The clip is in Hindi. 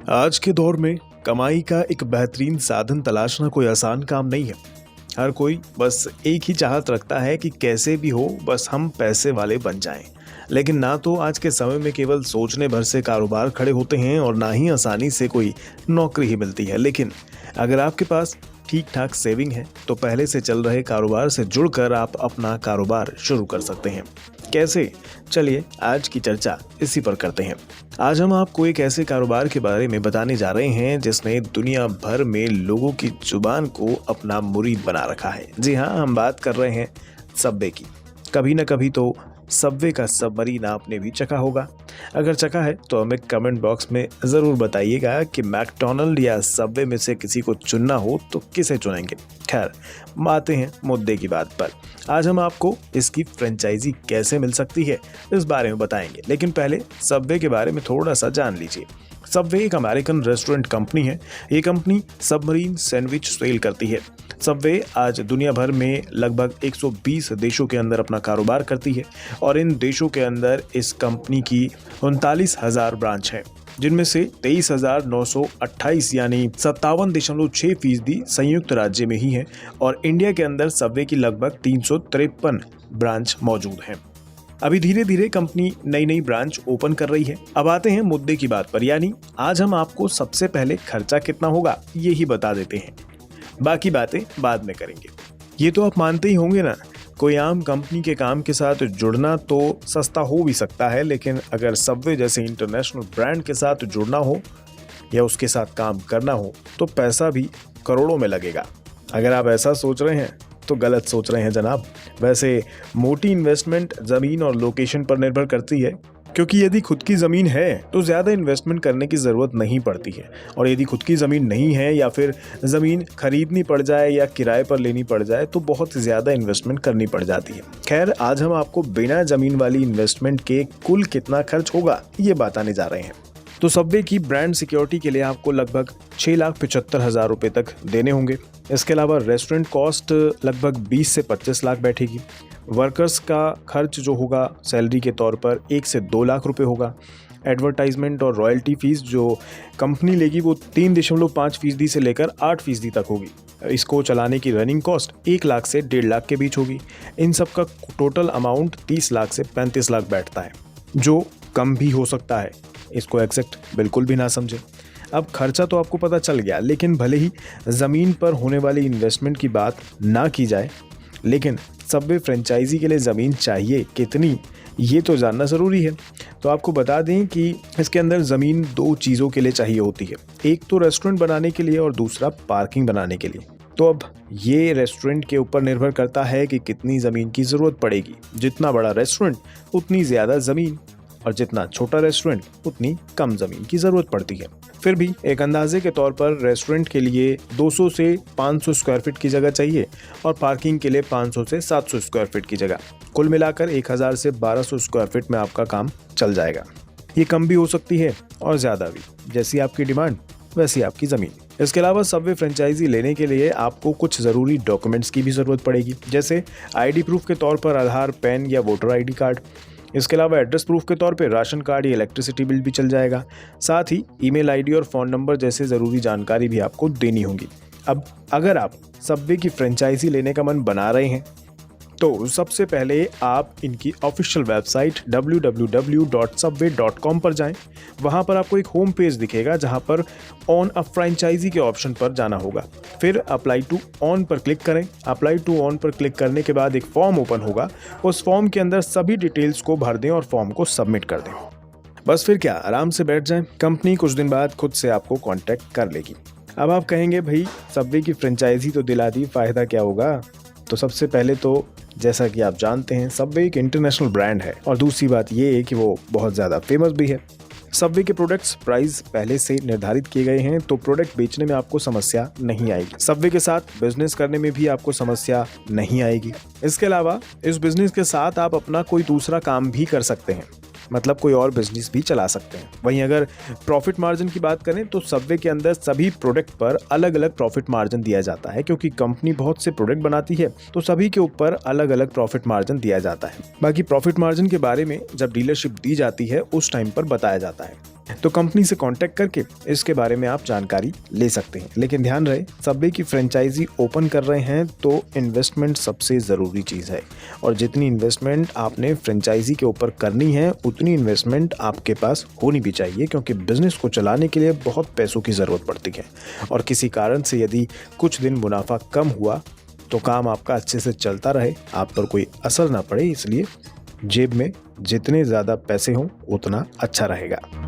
आज के दौर में कमाई का एक बेहतरीन साधन तलाशना कोई आसान काम नहीं है। हर कोई बस एक ही चाहत रखता है कि कैसे भी हो बस हम पैसे वाले बन जाएं। लेकिन ना तो आज के समय में केवल सोचने भर से कारोबार खड़े होते हैं और ना ही आसानी से कोई नौकरी ही मिलती है। लेकिन अगर आपके पास ठीक ठाक सेविंग है तो पहले से चल रहे कारोबार से जुड़कर आप अपना कारोबार शुरू कर सकते हैं। कैसे? चलिए आज की चर्चा इसी पर करते हैं। आज हम आपको एक ऐसे कारोबार के बारे में बताने जा रहे हैं जिसने दुनिया भर में लोगों की जुबान को अपना मुरीद बना रखा है। जी हाँ, हम बात कर रहे हैं सबवे की। कभी न कभी तो सबवे का सबमरीन आपने भी चखा होगा। अगर चखा है तो हमें कमेंट बॉक्स में ज़रूर बताइएगा कि मैकडॉनल्ड या सबवे में से किसी को चुनना हो तो किसे चुनेंगे। खैर, आते हैं मुद्दे की बात पर। आज हम आपको इसकी फ्रेंचाइजी कैसे मिल सकती है इस बारे में बताएंगे, लेकिन पहले सबवे के बारे में थोड़ा सा जान लीजिए। सबवे एक अमेरिकन रेस्टोरेंट कंपनी है। ये कंपनी सबमरीन सैंडविच सेल करती है। सबवे आज दुनिया भर में लगभग 120 देशों के अंदर अपना कारोबार करती है और इन देशों के अंदर इस कंपनी की 39,000 ब्रांच है, जिनमें से 23,928 यानी 57.6% संयुक्त राज्य में ही है और इंडिया के अंदर सबवे की लगभग 353 ब्रांच मौजूद हैं। अभी धीरे धीरे कंपनी नई नई ब्रांच ओपन कर रही है। अब आते हैं मुद्दे की बात पर, यानी आज हम आपको सबसे पहले खर्चा कितना होगा ये ही बता देते हैं, बाकी बातें बाद में करेंगे। ये तो आप मानते ही होंगे ना, कोई आम कंपनी के काम के साथ जुड़ना तो सस्ता हो भी सकता है, लेकिन अगर सबवे जैसे इंटरनेशनल ब्रांड के साथ जुड़ना हो या उसके साथ काम करना हो तो पैसा भी करोड़ों में लगेगा। अगर आप ऐसा सोच रहे हैं तो गलत सोच रहे हैं जनाब। वैसे मोटी इन्वेस्टमेंट ज़मीन और लोकेशन पर निर्भर करती है, क्योंकि यदि खुद की ज़मीन है तो ज़्यादा इन्वेस्टमेंट करने की ज़रूरत नहीं पड़ती है, और यदि खुद की ज़मीन नहीं है या फिर ज़मीन खरीदनी पड़ जाए या किराए पर लेनी पड़ जाए तो बहुत ज़्यादा इन्वेस्टमेंट करनी पड़ जाती है। खैर, आज हम आपको बिना ज़मीन वाली इन्वेस्टमेंट के कुल कितना खर्च होगा ये बताने जा रहे हैं। तो सबवे की ब्रांड सिक्योरिटी के लिए आपको लगभग 6,75,000 रुपये तक देने होंगे। इसके अलावा रेस्टोरेंट कॉस्ट लगभग 20 से 25 लाख बैठेगी। वर्कर्स का खर्च जो होगा सैलरी के तौर पर 1 से 2 लाख रुपए होगा। एडवर्टाइजमेंट और रॉयल्टी फीस जो कंपनी लेगी वो 3.5% से लेकर 8% तक होगी। इसको चलाने की रनिंग कॉस्ट 1 लाख से 1.5 लाख के बीच होगी। इन सब का टोटल अमाउंट 30 लाख से 35 लाख बैठता है, जो कम भी हो सकता है। इसको एक्सेप्ट बिल्कुल भी ना समझे। अब खर्चा तो आपको पता चल गया, लेकिन भले ही ज़मीन पर होने वाली इन्वेस्टमेंट की बात ना की जाए, लेकिन सबवे फ्रेंचाइजी के लिए ज़मीन चाहिए कितनी ये तो जानना ज़रूरी है। तो आपको बता दें कि इसके अंदर ज़मीन 2 चीज़ों के लिए चाहिए होती है, एक तो रेस्टोरेंट बनाने के लिए और दूसरा पार्किंग बनाने के लिए। तो अब ये रेस्टोरेंट के ऊपर निर्भर करता है कि कितनी ज़मीन की ज़रूरत पड़ेगी। जितना बड़ा रेस्टोरेंट उतनी ज़्यादा ज़मीन, और जितना छोटा रेस्टोरेंट उतनी कम ज़मीन की ज़रूरत पड़ती है। फिर भी एक अंदाजे के तौर पर रेस्टोरेंट के लिए 200 से 500 स्क्वायर फीट की जगह चाहिए और पार्किंग के लिए 500 से 700 स्क्वायर फीट की जगह। कुल मिलाकर 1000 से 1200 स्क्वायर फीट में आपका काम चल जाएगा। ये कम भी हो सकती है और ज़्यादा भी, जैसी आपकी डिमांड वैसी आपकी ज़मीन। इसके अलावा सबवे फ्रेंचाइजी लेने के लिए आपको कुछ ज़रूरी डॉक्यूमेंट्स की भी ज़रूरत पड़ेगी, जैसे आईडी प्रूफ के तौर पर आधार, पैन या वोटर आईडी कार्ड। इसके अलावा एड्रेस प्रूफ के तौर पे राशन कार्ड या इलेक्ट्रिसिटी बिल भी चल जाएगा। साथ ही ईमेल आईडी और फ़ोन नंबर जैसे ज़रूरी जानकारी भी आपको देनी होगी। अब अगर आप सबवे की फ्रेंचाइजी लेने का मन बना रहे हैं तो सबसे पहले आप इनकी ऑफिशियल वेबसाइट www.subway.com पर जाएं। वहां पर आपको एक होम पेज दिखेगा जहां पर ऑन अ फ्रेंचाइजी के ऑप्शन पर जाना होगा। फिर अप्लाई टू ऑन पर क्लिक करें। अप्लाई टू ऑन पर क्लिक करने के बाद एक फॉर्म ओपन होगा। उस फॉर्म के अंदर सभी डिटेल्स को भर दें और फॉर्म को सबमिट कर दें। बस फिर क्या, आराम से बैठ जाएं। कंपनी कुछ दिन बाद खुद से आपको कॉन्टैक्ट कर लेगी। अब आप कहेंगे भाई सबवे की फ्रेंचाइजी तो दिला दी, फ़ायदा क्या होगा? तो सबसे पहले तो जैसा कि आप जानते हैं सबवे एक इंटरनेशनल ब्रांड है, और दूसरी बात ये है कि वो बहुत ज़्यादा फेमस भी है। सबवे के प्रोडक्ट्स प्राइस पहले से निर्धारित किए गए हैं, तो प्रोडक्ट बेचने में आपको समस्या नहीं आएगी। सबवे के साथ बिजनेस करने में भी आपको समस्या नहीं आएगी। इसके अलावा इस बिजनेस के साथ आप अपना कोई दूसरा काम भी कर सकते हैं, मतलब कोई और बिजनेस भी चला सकते हैं। वहीं अगर प्रॉफिट मार्जिन की बात करें तो सबवे के अंदर सभी प्रोडक्ट पर अलग अलग प्रॉफिट मार्जिन दिया जाता है, क्योंकि कंपनी बहुत से प्रोडक्ट बनाती है तो सभी के ऊपर अलग अलग प्रॉफिट मार्जिन दिया जाता है। बाकी प्रॉफिट मार्जिन के बारे में जब डीलरशिप दी जाती है उस टाइम पर बताया जाता है। तो कंपनी से कांटेक्ट करके इसके बारे में आप जानकारी ले सकते हैं। लेकिन ध्यान रहे, सबवे की फ्रेंचाइजी ओपन कर रहे हैं तो इन्वेस्टमेंट सबसे ज़रूरी चीज़ है, और जितनी इन्वेस्टमेंट आपने फ्रेंचाइजी के ऊपर करनी है उतनी इन्वेस्टमेंट आपके पास होनी भी चाहिए, क्योंकि बिजनेस को चलाने के लिए बहुत पैसों की ज़रूरत पड़ती है। और किसी कारण से यदि कुछ दिन मुनाफा कम हुआ तो काम आपका अच्छे से चलता रहे, आप पर कोई असर ना पड़े, इसलिए जेब में जितने ज़्यादा पैसे हों उतना अच्छा रहेगा।